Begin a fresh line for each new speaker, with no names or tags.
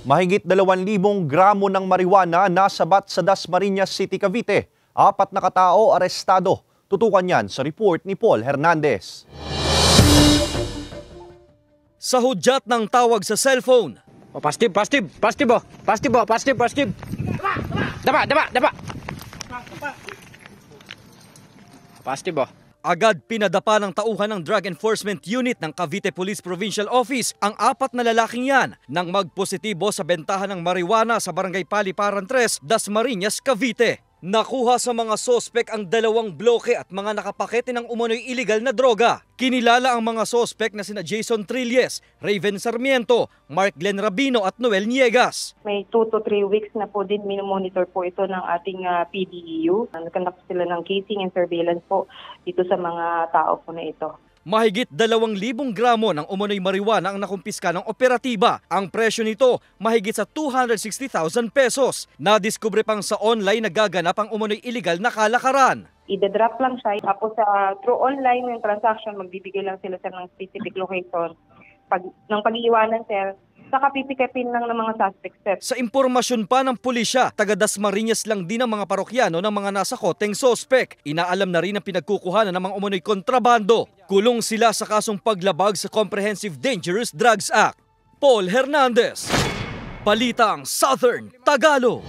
Mahigit 2,000 gramo ng marijuana nasabat sa Dasmariñas City, Cavite. 4 na katao arestado. Tutukan yan sa report ni Paul Hernandez.
Sa hudyat ng tawag sa cellphone.
Pastib. Daba. Pastib.
Agad pinadapa ng tauhan ng Drug Enforcement Unit ng Cavite Police Provincial Office ang 4 na lalaking yan nang magpositibo sa bentahan ng marijuana sa Barangay Paliparan 3, Dasmariñas, Cavite. Nakuha sa mga sospek ang 2 bloke at mga nakapakete ng umano'y iligal na droga. Kinilala ang mga sospek na sina Jason Trilles, Raven Sarmiento, Mark Glenn Rabino at Noel Niegas.
May 2 to 3 weeks na po din minomonitor po ito ng ating PDEU. Nagkandak sila ng casing and surveillance po dito sa mga tao po na ito.
Mahigit 2,000 gramo ng umano'y marijuana ang nakumpiska ng operatiba. Ang presyo nito mahigit sa 260,000 pesos. Nadiskubre pang sa online nagaganap ang umano'y illegal na kalakaran.
Ida-drop lang siya. Tapos through online yung transaction, magbibigay lang sila sa ng specific location. Ng pag-iiwanan, sir, saka pipikapin lang ng mga suspect steps.
Sa impormasyon pa ng pulisya, taga Dasmariñas lang din ang mga parokyano ng mga nasa koteng sospek. Inaalam na rin ang pinagkukuhanan ng mga umano'y kontrabando. Kulong sila sa kasong paglabag sa Comprehensive Dangerous Drugs Act. Paul Hernandez, Balitang Southern Tagalog.